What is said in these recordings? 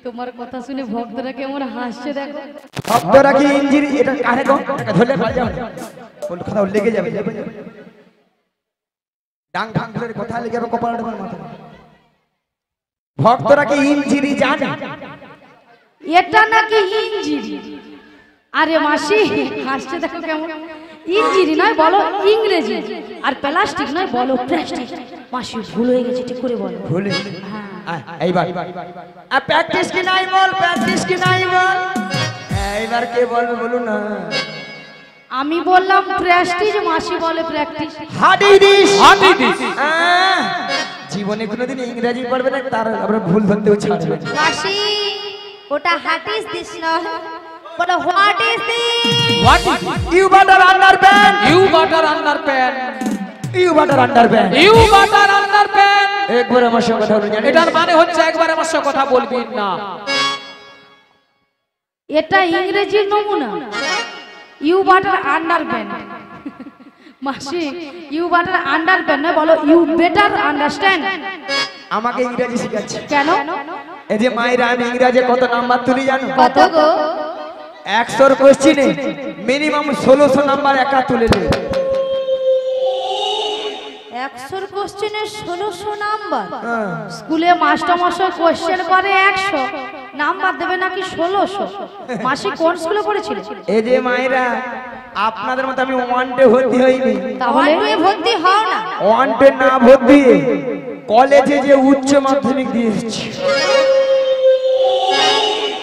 তোমার কথা শুনে ভক্তরা কেমন হাসছে দেখো। ভক্তরা কি ইঞ্জিন এটা কারে গো এটা ধরলে পারে যাও কোন কথা লেগে যাবে ডাং ডাং ধরে কথা লেগে যাবে কপালটা মাথা। ভক্তরা কি ইঞ্জিরি জানে? এটা নাকি ইঞ্জিরি? আরে মাসি হাসছে দেখো কেমন। ইঞ্জিরি নয় বলো ইংরেজি, আর প্লাস্টিক নয় বলো প্লাস্টিক। মাসি ভুল হয়ে গেছে, ঠিক করে বলো। ভুল এইবার আর প্র্যাকটিস কি নাই বল, প্র্যাকটিস কি নাই বল। এইবার কে বলবে বলুন না। আমি বললাম প্রেস্টিজ, মাসি বলে প্র্যাকটিস। হাডিডিস হাডিডিস। জীবনে কোনোদিন ইংরেজি পড়বে না, তার আমরা ভুল ধরতেও ছাড়বে। মাসি ওটা হাটিস দিস না, বলো what is this? What you butter underpant, you butter underpant, you butter underpant, you butter underpant. একবার আমার সঙ্গে কথা বলুন। এটার মানে হচ্ছে একবার আমার সঙ্গে কথা বলবি না। এটা ইংরেজির নমুনা। You butter underpant. মাসি ইউ বাটার আন্ডারপ্যান্ট না বলো ইউ বেটার আন্ডারস্ট্যান্ড। আমাকে ইংরেজি শেখাচ্ছে কেন? এই যে মায়েরা আমি ইংরেজি কত নাম্বার তুলি জানো? কত গো? 100 কোশ্চেনে মিনিমাম 1600 নাম্বার একা তুলে নেই। 100 কোশ্চেনের 1600 নাম্বার? স্কুলে মাস্টার মশাই কোশ্চেন করে 100, নাম্বার দেবে নাকি 1600। মাসি কোন স্কুলে পড়েছিল? এই যে মায়েরা আপনাদের মতো আমি ওয়ানটে ভর্তি হইনি। তাহলে তুই ভর্তি হও না। ওয়ানটে না ভর্তি কলেজে যে উচ্চ মাধ্যমিক দিয়ে এসেছি।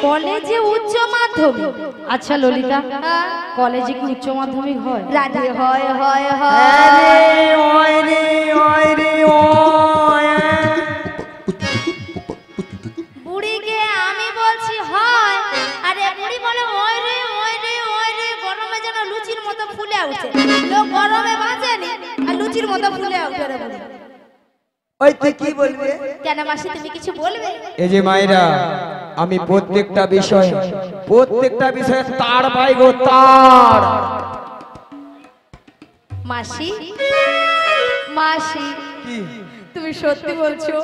কলেজে উচ্চ মাধ্যমিক? আচ্ছা ললিতা, কলেজে কি উচ্চ মাধ্যমিক হয়? রাধে হয় হয় হয়। আরে ওই রে ওই রে ওই। বুড়িকে আমি বলছি হয়, আরে বুড়ি বলে ওই রে ওই রে ওই রে। গরমে যেন লুচির মতো ফুলে উঠে। লোক গরমে বাঁচেনি আর লুচির মতো ফুলে উঠে রে বুড়ি। ওই তুই কি বলবে? কেন মাসি তুমি কিছু বলবে? এই যে মায়েরা আমি প্রত্যেকটা বিষয়ে তার পাই গো তার। মাসি মাসি কি তুমি সত্যি বলছো?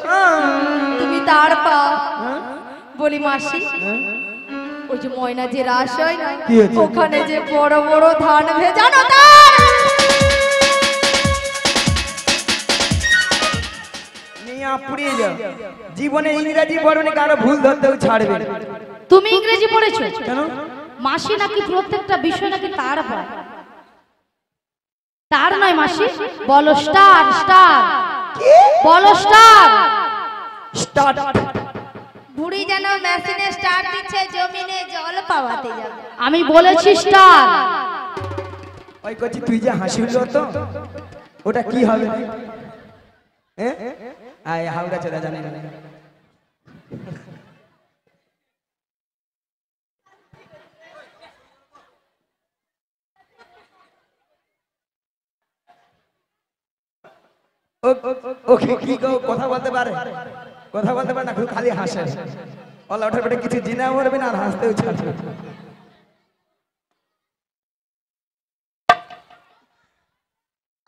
তুমি তার পা? বলি মাসি ওই যে ময়না যে রাস হয় না, কি হয়েছে? ওখানে যে বড় বড় ধান ভেজানো তার। নিয়া পুড়িয়ে যাও। জীবনে ইংরেজি পড়বে না, কারো ভুল ধরতেও ছাড়বে না। তুমি ইংরেজি পড়েছো? কেন? মাসি নাকি প্রত্যেকটা বিষয় নাকি তার হয়। তার নয় মাসি, বলো স্টার স্টার, বলো স্টার স্টার্ট। বুড়ি যেন মেশিনে স্টার্ট দিচ্ছে জমিনে জল পাওয়াতে যাবে। আমি বলেছি স্টার। ওই কচি তুই যে হাসিল তো ওটা কি হবে? হ্যাঁ আয় হাওড়া চলে জানি না। ওকে কি গো কথা বলতে পারে? কথা বলতে পারে না, খালি হাসে। ওলা ওঠার পেটে কিছু জিনা করবে না আর হাসতেও ছাড়বে।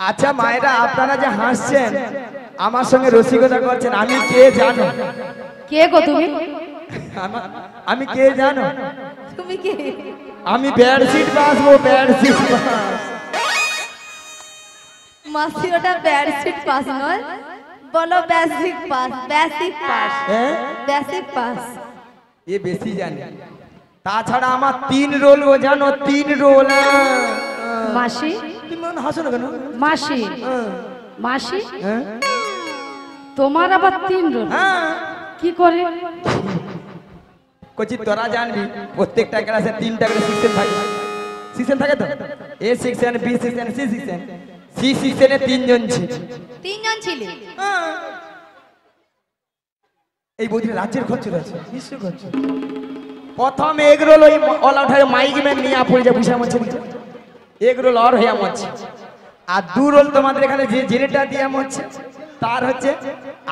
আচ্ছা মায়েরা আপনারা যে হাসছেন আমার সঙ্গে রসিকতা করছেন, আমি কে জানো? কে গো তুমি? আমি কে জানো? তুমি কি? আমি বেডশিট বাসবো, বেডশিট বাস। মাসি ওটা বেডশিট পাস নয়, বলো basic pass. Basic pass, basic pass. এ বেশি জানে। তাছাড়া আমার 3 রোল ও জানো, 3 রোল। মাসি তুমি হাসো না কেন? মাসি মাসি তোমার আবার 3 রোল কি করে? কচি তোরা জানবি প্রত্যেকটা ক্লাসে 3টা করে সেকশন থাকে। সেকশন থাকে তো, A section, B section, C section. C সেকশনে 3 জন ছিল। 3 জন ছিলে? এই বইটা রাজ্যের খরচ আছে, নিশ্চয় খরচ। প্রথম এগ রোল ওই অল আউট হয়ে মাইক ম্যান নিয়ে পড়ে যা বুঝা মচ্ছে এগ রোল আর হয়ে মচ্ছে। আর 2 রোল তোমাদের এখানে যে জেনেটা দিয়ে মচ্ছে তার হচ্ছে।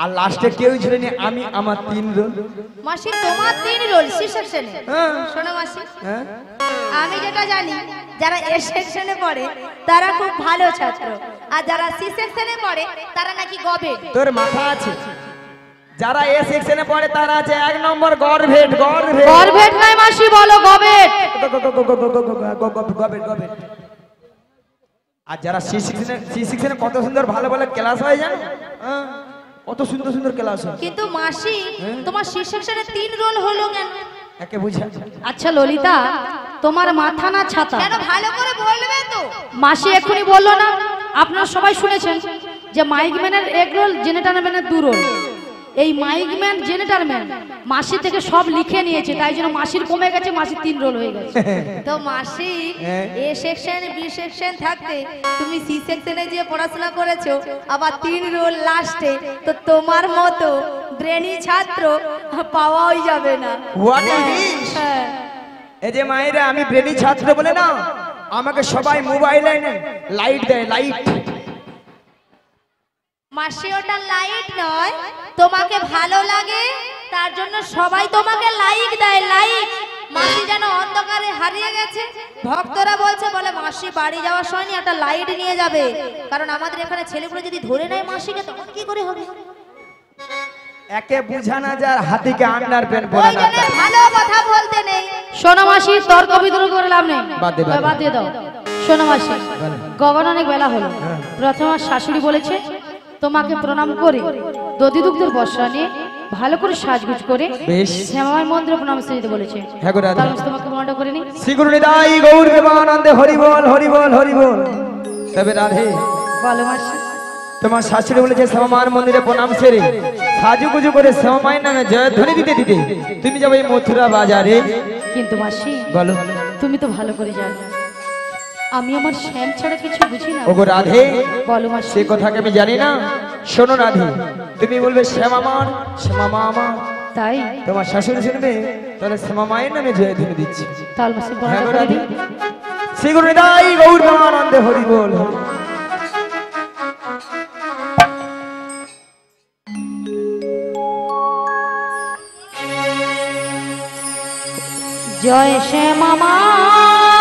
আর লাস্টে কেউ ছিল না, আমি আমার 3 রোল। মাসি তোমার 3 রোল সি সেকশনে? শোনো মাসি, আমি যেটা জানি যারা এ সেকশনে পড়ে তারা খুব ভালো ছাত্র, আর যারা সি সেকশনে পড়ে তারা নাকি গবে। তোর মাথা আছে? যারা এ সেকশনে পড়ে তারা আছে 1 নম্বর গরভেট গরভেট গরভেট নয় মাসি, বলো গবেট। গবেট। আর যারা সি সেকশনে কত সুন্দর ভালো ভালো ক্লাস হয় জানো? হ্যাঁ, কত সুন্দর সুন্দর ক্লাস হয়। কিন্তু মাসি তোমার সি সেকশনে 3 রোল হলো কেন? একে বুঝা আচ্ছা ললিতা, তোমার মাথা না ছাতা? কেন ভালো করে বলবে তো। মাসি এক্ষুনি বললো না, আপনারা সবাই শুনেছেন যে মাইকম্যানের এগ রোল, জেনেটারম্যানের 2 রোল। এই মাইকম্যান জেনেটারম্যান মাসি থেকে সব লিখে নিয়েছে, তাই জন্য মাসির কমে গেছে, মাসির 3 রোল হয়ে গেছে। তো মাসি এ সেকশন বি সেকশন থাকতে তুমি সি সেকশনে যে পড়াশোনা করেছো, আবার 3 রোল লাস্টে, তো তোমার মতো ব্রেনি ছাত্র পাওয়াই যাবে না। হোয়াট ইজ হ্যাঁ। এই যে মায়েরা, আমি ব্রেনি ছাত্র বলে না আমাকে সবাই মোবাইলে লাইট দেয়, লাইট। মাসি ওটা লাইট নয়, তোমাকে ভালো লাগে তার জন্য সবাই তোমাকে লাইক দেয়, লাইক। মাসি যেন অন্ধকারে হারিয়ে গেছে, ভক্তরা বলছে বলে মাসি বাড়ি যাওয়ার সময় একটা লাইট নিয়ে যাবে, কারণ আমাদের এখানে ছেলেগুলো যদি ধরে নেয় মাসিকে তখন কি করে হবে? একে বুঝানা যার হাতিকে আন্ডার প্যান্ট ওই পরানো। জন্য ভালো কথা বলতে নেই। শোনো মাসি, তর্ক বিতর্ক করে লাভ নেই, বাদ দে, বাদ দে। বাদ দিয়ে দাও। শোনো মাসি, গগন অনেক বেলা হলো। প্রথমে আমার শাশুড়ি বলেছে তোমাকে প্রণাম করে দধি দুগ্ধের বর্ষা নিয়ে ভালো করে সাজগুজ করে বেশ। শ্যামামাই মন্দিরে প্রণাম দিতে বলেছে। হ্যাঁ গো রাধা। তাহলে তোমাকে প্রণামটা করে নি। শ্রী গুরু নিতাই গৌর প্রেমানন্দে হরি বল হরি বল হরি বল। তবে রাধে, বলো মাসি। তোমার শাশুড়ি বলেছে শ্যামামার মন্দিরে প্রণাম সেরে সাজুগুজু করে শ্যামামায়ের নামে জয়ধ্বনি দিতে দিতে তুমি যাবে এই মথুরা বাজারে। কিন্তু মাসি, বলো। তুমি তো ভালো করে জানো আমি আমার শ্যাম ছাড়া কিছু বুঝি না। ওগো রাধে, বলো মাসি। সে কথাকে আমি জানি না। শোনো রাধে, তুমি বলবে শ্যাম আমার, শ্যামা আমার। তাই তোমার শাশুড়ি শুনবে, তাহলে শ্যামা মায়ের নামে জয়ধ্বনি দিচ্ছি। তাহলে মাসি হ্যাঁ প্রণামটা গো করে রাধে। দিই। শ্রী গুরু নিতাই গৌর প্রেমানন্দে হরি বল হরি। জয় শ্যামামার,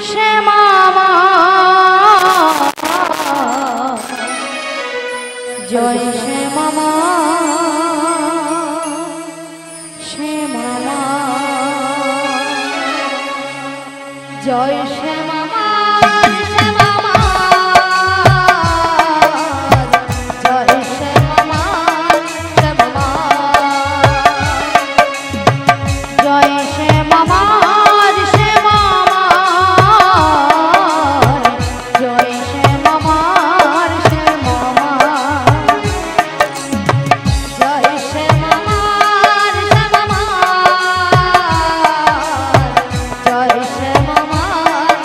শ্যামামার, জয় শ্যামামার, শ্যামামার, জয় শ্যামামার, শ্যামামার, জয় শ্যামামার, শ্যামামার, জয় শ্যামামার, শ্যামামার, জয় শ্যামামার, শ্যামামার, জয় শ্যামামার, শ্যামামার, জয় শ্যামামার,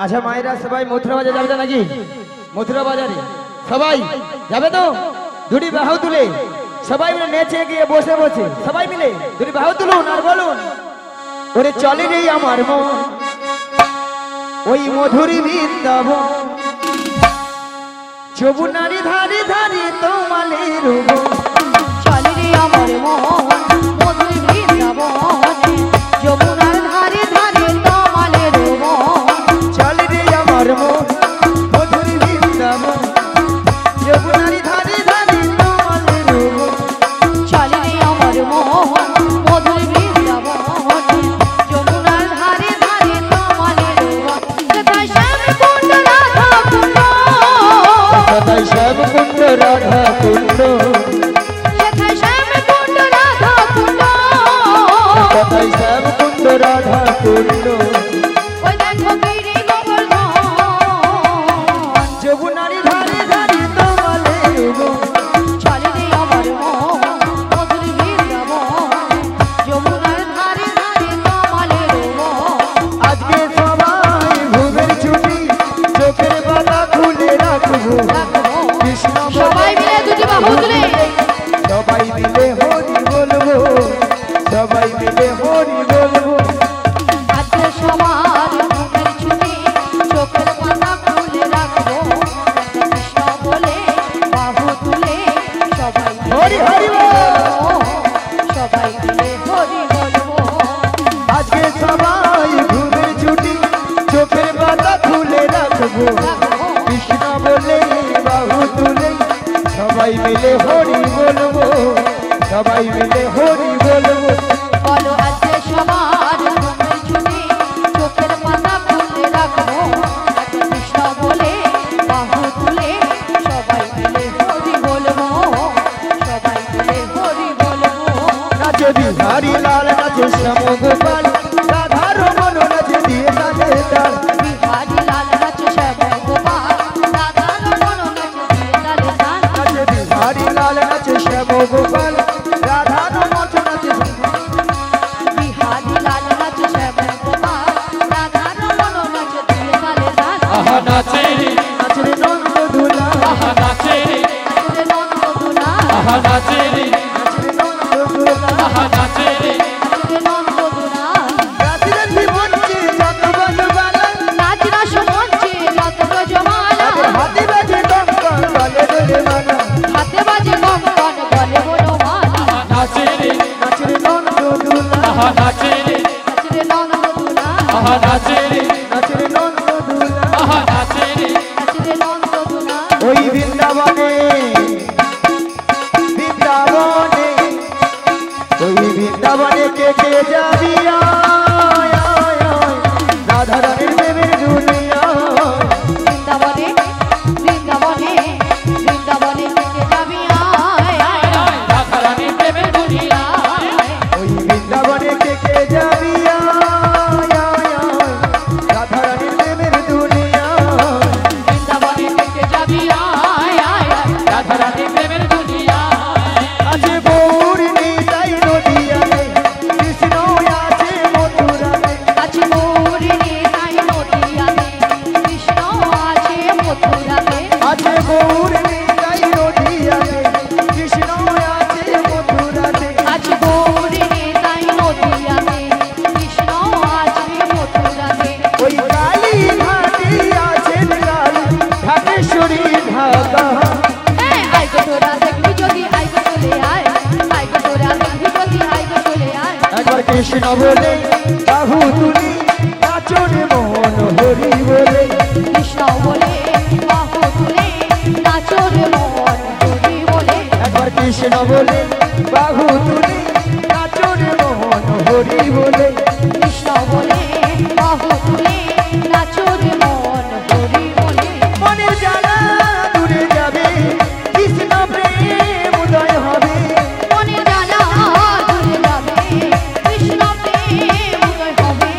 আচ্ছা মায়েরা সবাই মথুরা বাজার যাবে তো নাকি? মথুরা বাজারে সবাই যাবে তো? দুটি বাহু তুলে সবাই মিলে নেচে গিয়ে বসে বসে সবাই মিলে দুটি বাহু তুলুন আর বলুন, ওরে চলে রে আমার মন ওই মধুরী বৃন্দাবন, যমুনারি ধারে ধারে তোমালের বন। চলে রে আমার মন মধুর বৃন্দাবনে, যমুনার ধারে ধারে তমালের বন। চলে রে আমার মন মধুরী বৃন্দাবন, যমুনারি ধারে ধারে তোমালের বন। চলে রে আমার মন মধুর বৃন্দাবনে, যমুনার ধারে ধারে তমালের বন। কোথায় শ্যাম কুণ্ড রাধা কুণ্ড, সদাই শ্যাম কুণ্ড রাধা কুণ্ড, কোথায় শ্যাম কুণ্ড রাধা কুণ্ড। সদাই শ্যাম কুণ্ড রাধা কুণ্ড, ওই দেখো গিরি গোবর্ধন, যমুনারি ধারে ধারে তোমালের বন। চলে রে আমার মন মধুর বৃন্দাবনে, যমুনার ধারে ধারে তমালের বন। আজকে সবাই ঘুমের ছুটি, চোখের পাতা খুলে রাখবো কৃষ্ণ বলে। সবাই মিলে দুটি বাহু তুলে সবাই মিলে হরি বলবো, সবাই মিলে হরি বলবো। আজকে সবার ঘুমের ছুটি, চোখের পাতা খুলে রাখবো কৃষ্ণ বলে বাহু তুলে। সবাই হরি হরি বল। সবাই মিলে হরি বলবো। আজকে সবাই ঘুমের ছুটি, চোখের পাতা খুলে রাখবো কৃষ্ণ বলে বাহু তুলে। সবাই মিলে হরি বলবো, সবাই মিলে হরি বলবো। বলো আজকে সবার ঘুমের ছুটি, চোখের পাতা খুলে রাখবো কৃষ্ণ বলে বাহু তুলে। সবাই মিলে হরি বলবো, সবাই মিলে হরি বলবো। নাচে বিহারি লাল, নাচে শ্যাম গোপাল, রাধা রমন নাচে দিয়ে তালে তাল। বিহারি লাল নাচে শ্যাম গোপাল, রাধা রমন নাচে দিয়ে তালে তাল। নাচে বিহারি লাল, নাচে শ্যাম গোপাল, রাধা রমন নাচে। বিহারি লাল নাচে শ্যাম গোপাল, রাধা রমন নাচে দিয়ে তালে তাল। আহা নাচে রে, নাচে রে নন্দ দুলা, আহা নাচে রে, নাচে নন্দ দুলা, আহা নাচে রে, নাচে রে নন্দ দুলা। আহা নাচে রে, নাচে নন্দ দুলা। রাতি রাতি মঞ্চে যত বনবালা, নাচ রাস মঞ্চে যত ব্রজমালা, তাদের হাতে বাজে কঙ্কণ বলে রে মালা। হাতে বাজে কঙ্কণ বলে বনমালা। আহা নাচে রে, নাচে রে নন্দ দুলা, আহা নাচে রে, নাচে নন্দ দুলা, আহা নাচে রে, নাচে রে নন্দ দুলা। আহা নাচে রে, নাচে নন্দ দুলা। ওই বৃন্দাবনে, বৃন্দাবনে, ওই বৃন্দাবনে কে কে যাবি আয়, আয়, আয়, রাধা রানীর প্রেমের দুনিয়া। বৃন্দাবনে বৃন্দাবনে বৃন্দাবনে থেকে যাবি আয় আয় আয়। রাধা রানী প্রেমের দুনিয়া। ওই বৃন্দাবনে কে কে যাবি আয়, আয়, আয়, রাধা রানীর প্রেমের দুনিয়া। বৃন্দাবনে থেকে যাবি আয় আয় আয়। রাধা রানী প্রেমের দুনিয়া। আছে গৌর নিতাই নদিয়াতে, কৃষ্ণ আছে মথুরাতে। আছে গৌরী নিতাই নদিয়াতে, কৃষ্ণ আছে মথুরাতে। আছে গৌর নিতাই নদিয়াতে, কৃষ্ণ আছে মথুরাতে। আছে গৌরী নিতাই নদিয়াতে, কৃষ্ণ আছে মথুরাতে। ওই কালী ঘাটে আছেন কালী, ঢাকেশ্বরী ঢাকা। আয় গো তোরা দেখবি যদি আয় গো চলে আয়, আয় গো তোরা দেখবি যদি আয় গো চলে আয়। একবার কৃষ্ণ বলে বাহু তুলি, নাচনে মোহন হরি বলে। কৃষ্ণ বলে বাহু তুলে, নাচো রে মন হরি বলে। একবার কৃষ্ণ বলে বাহু তুলি, নাচনে মোহন হরি বলে। কৃষ্ণ বলে বাহু তুলে, নাচো রে মন হরি বলে। মনের জ্বালা দূরে যাবে, কৃষ্ণ প্রেম উদয় হবে। মনের জ্বালা দূরে যাবে, কৃষ্ণ প্রেম উদয় হবে।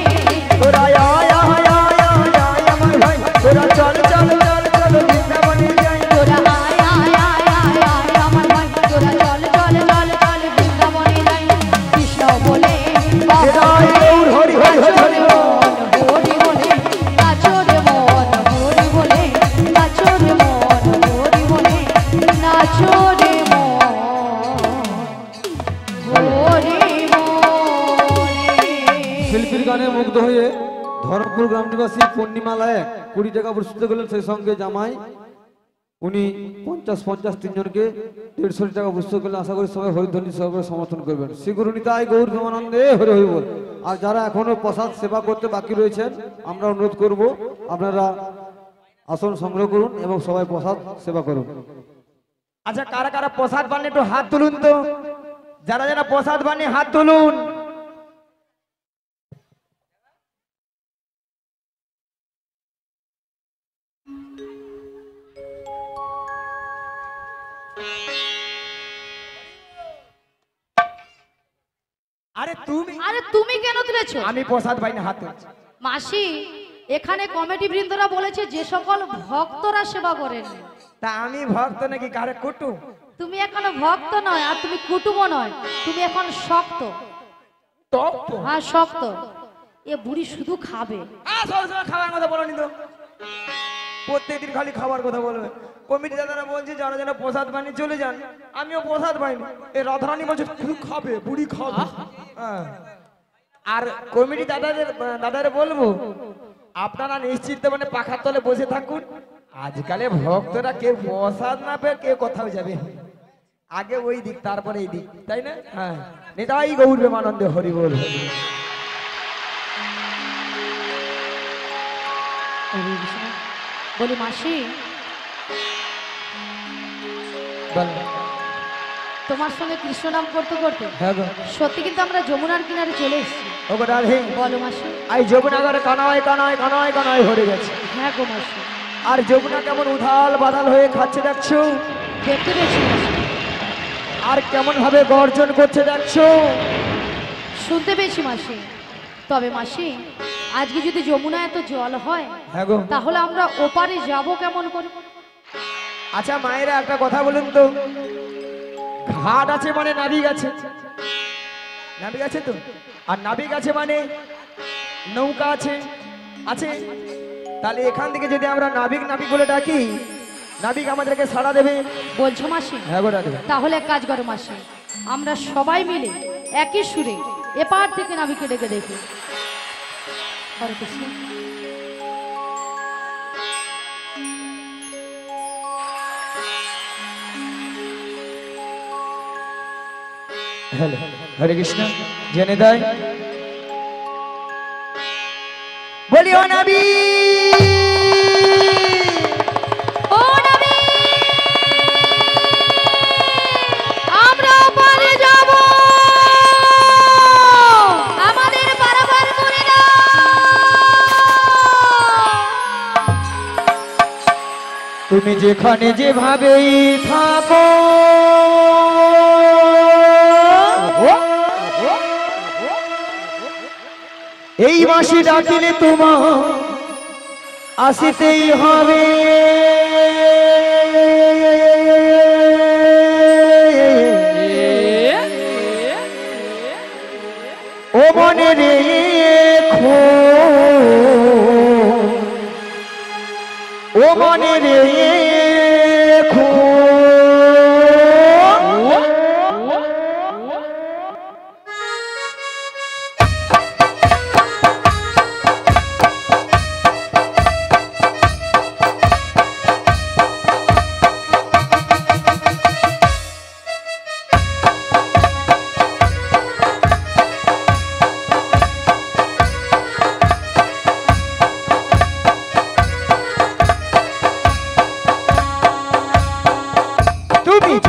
তোরা আয় আয় আয় আয় আয় আমার ভাই, তোরা চল চল ধরমপুর গ্রাম নিবাসী পূর্ণিমালায় 20 টাকা প্রস্তুত করলেন, সেই সঙ্গে জামাই উনি 50 তিনজনকে 150 টাকা প্রস্তুত করলেন। আশা করি সবাই হরিধ্বনি সহকারে সমর্থন করবেন। শ্রী গুরু নিতাই গৌর প্রেমানন্দে হরি হরি বল। আর যারা এখনো প্রসাদ সেবা করতে বাকি রয়েছেন, আমরা অনুরোধ করব আপনারা আসন সংগ্রহ করুন এবং সবাই প্রসাদ সেবা করুন। আচ্ছা, কারা কারা প্রসাদ পান একটু হাত তুলুন তো। যারা যারা প্রসাদ পান হাত তুলুন। আরে তুমি কেন তুলেছো? আমি প্রসাদ পাইনি, হাত তুলছি। মাসি, এখানে কমিটি বৃন্দরা বলেছে যে সকল ভক্তরা সেবা করেন। তা আমি ভক্ত নাকি কারে কুটু? তুমি এখনো ভক্ত নয়, আর তুমি কুটুমও নয়, তুমি এখন শক্ত। তপ্ত? হ্যাঁ, শক্ত। এ বুড়ি শুধু খাবে। সবসময় খাবার কথা বলো নি তো, প্রত্যেকদিন খালি খাবার কথা বলবে। কমিটি দাদারা বলছে যারা যেন প্রসাদ পানি চলে যান, আমিও প্রসাদ পাইনি। এই রাধারানী বলছে শুধু খাবে, বুড়ি খাবে। হ্যাঁ। আর কমিটি দাদাদের বলবো আপনারা নিশ্চিত মানে পাখার তলে বসে থাকুন। আজকালে ভক্তরা কেউ প্রসাদ না পেয়ে কেউ কোথাও যাবে, আগে ওই দিক তারপরে এই দিক, তাই না? হ্যাঁ, নিতাই গৌর প্রেমানন্দে হরি বল। বলি মাসি, তোমার সঙ্গে কৃষ্ণ নাম করতে করতে সত্যি কিন্তু আমরা যমুনার কিনারে চলে এসেছি। বলো মাসি। এই যমুনা করে কানায় কানায় কানায় কানায় ভরে গেছে। হ্যাঁ গো মাসি। আর যমুনা কেমন উথাল বাদাল হয়ে খাচ্ছে দেখছো? দেখতে পেয়েছি মাসি। আর কেমন ভাবে গর্জন করছে দেখছো? শুনতে পেয়েছি মাসি। তবে মাসি, আজকে যদি যমুনা এত জল হয়, তাহলে আমরা ওপারে যাব কেমন করে? আচ্ছা মায়েরা একটা কথা বলুন তো, ঘাট আছে মানে নাবিক আছে, নাবিক আছে তো, আর নাবিক আছে মানে নৌকা আছে, আছে। তাহলে এখান থেকে যদি আমরা নাবিক নাবিক বলে ডাকি, নাবিক আমাদেরকে সাড়া দেবে? বলছো মাসি? হ্যাঁ গো ডাকবে। তাহলে এক কাজ করো মাসি, আমরা সবাই মিলে একই সুরে এপার থেকে নাবিকে ডেকে দেখি। হরে কৃষ্ণ। হরে কৃষ্ণ। জেনে দেয় বলি ও নবী, ও নবী, আমরা ওপারে যাব, আমাদের পারাপার করে দাও। তুমি যেখানে যেভাবেই থাকো, এই মাসে ডাকিলে তোমার আসিতেই হবে। ও মনে রেখো, ও মনে রেখো,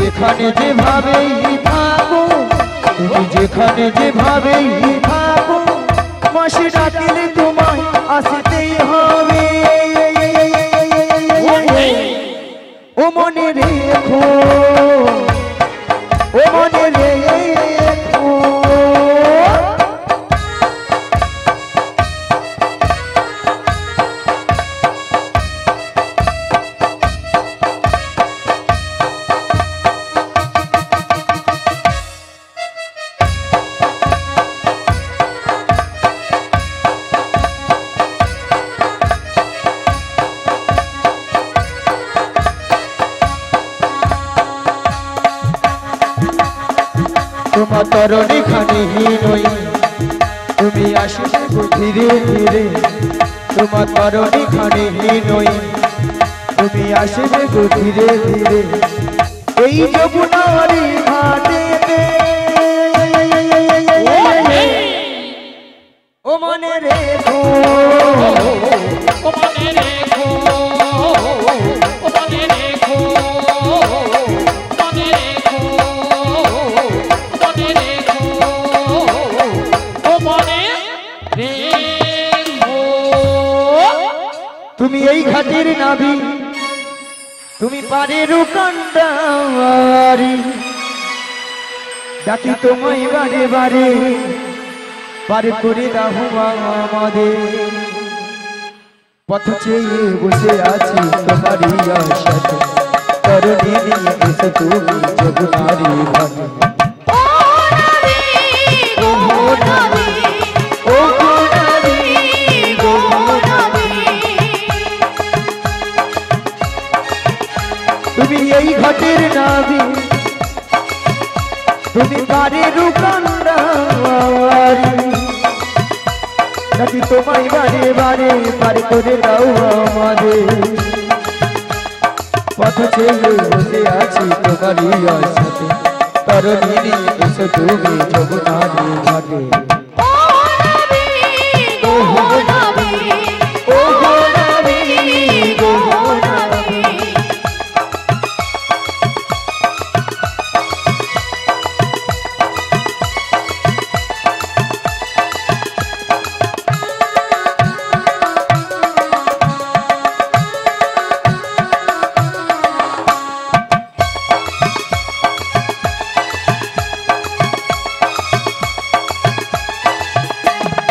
যেখানে যেভাবেই থাকো, তুমি যেখানে যেভাবেই থাকো, মাসে ডাকিলে তোমায় আসতেই হবে। ও মনে রেখো, ও মনে রেখো, তোমার তরণী খানি নই, তুমি আসবে গো ধীরে ধীরে তোমার তরণী খানে নই তুমি আসবে গো ধীরে ধীরে এই যমুনারি ঘাটেতে ও মনে রেখো ও মনে রেখো ও মনে রেখো মনে রেখো মনে রেখো ও মনে রেখো তুমি এই ঘাটের নাবি তুমি পারের কান্ডারি ডাকি তোমায় বারে বারে পার করে দাও আমাদের পথ চেয়ে বসে আছি তোমারই আশাতে তরণী নিয়ে এসে তুমি যমুনারি ঘাটে ও গোনারি তুমি এই ঘাটের নাবি তুমি পারের কান্ডারি নাকি তোমায় বারে বারে পার করে দাও আমাদের পথ চেয়ে বসে আছি তোমারই আশাতে তরণী নিয়ে এসো তুমি যমুনারি ঘাটে ও গোনারি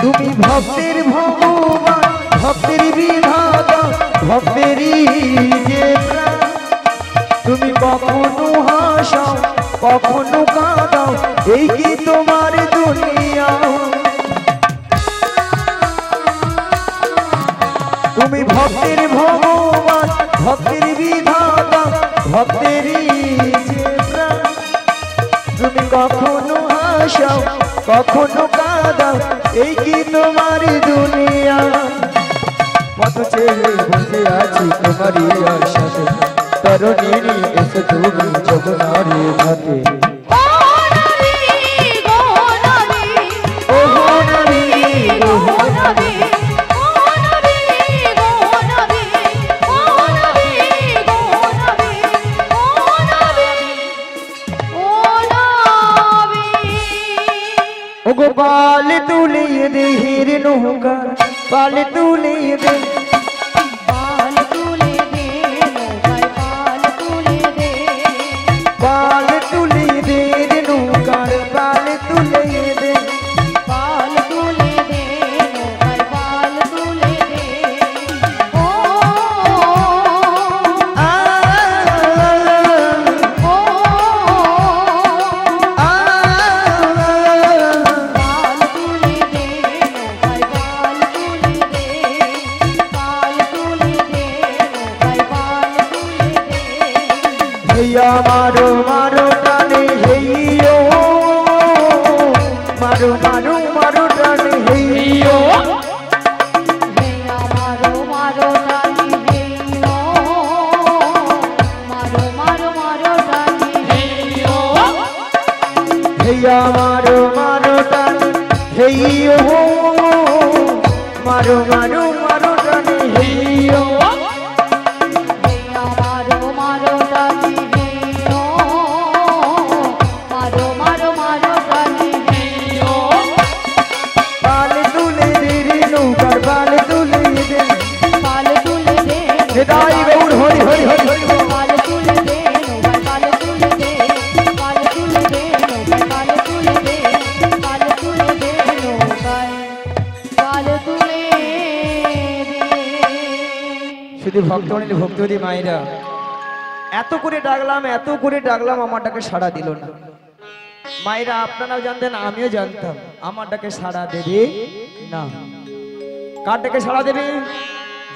তুমি ভক্তের ভগবান ভক্তের বিধাতা ভক্তেরই যে প্রাণ তুমি কখনো হাসাও কখনো কাঁদাও এই কি তোমার দুনিয়া তুমি ভক্তের ভগবান ভক্তের বিধাতা ভক্তেরই যে প্রাণ তুমি কখনো হাসাও কখনো কাঁদাও এই কি তোমার দুনিয়া পথ চেয়ে বসে আছি তোমারই আশাতে তরণী নিয়ে এসে তুমি যমুনারি ঘাটে ও গোনারি ও গোপাল তুলিয়ে দে হির নৌকা পাল তুলিয়ে দে পাল তুলিয়ে দে রে নৌকার পাল তুলিয়ে দে আ भैया मारो मारो टाने हेयो मारो मारो मारो टाने हेयो भैया मारो मारो टाने हेयो मारो मारो मारो टाने हेयो पाल तुले दे रे नौकर पाल तुले दे निदाई गौर हरि हरि हरि हरि শুধু ভক্তমণি ভক্তবতী মায়েরা এত করে ডাকলাম আমার ডাকে সাড়া দিল না মায়েরা আপনারাও জানতেন আমিও জানতাম আমার ডাকে সাড়া দেবে না কার ডাকে সাড়া দেবে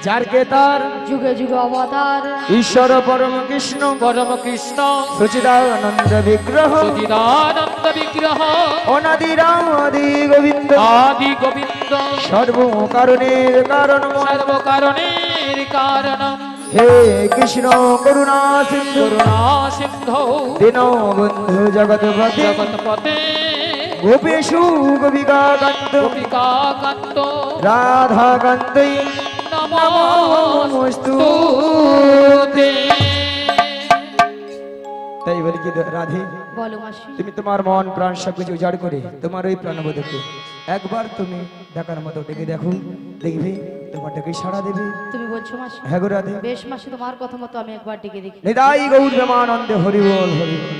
যার কে তার যুগে যুগে অবতার ঈশ্বর পরম কৃষ্ণ পরম কৃষ্ণ সচিদানন্দ বিগ্রহ সচিদানন্দ বিগ্রহ অনাদি রাম আদি গোবিন্দ আদি গোবিন্দ সর্ব কারণের কারণ সর্বকারণের কারণম হে কৃষ্ণ করুণা সিন্ধু করুণা সিন্ধু দীন বন্ধু জগৎপতি জগৎপতে গোপেশু গোপিকা কান্ত গোপিকা কান্ত রাধা কান্তই নমস্তুতে। তাই বলি কি রাধে, বলো মাসি। তুমি তোমার মন প্রাণ সবকিছু উজাড় করে তোমার ওই প্রাণবোধকে একবার তুমি ডাকার মতো ডেকে দেখো, দেখবে তোমার ডেকে সাড়া দেবে। তুমি বলছো মাসি? হ্যাঁ গো রাধে। বেশ মাসি, তোমার কথা মতো আমি একবার ডেকে দেখি। নিতাই গৌর প্রেমানন্দে হরি বল হরি বল।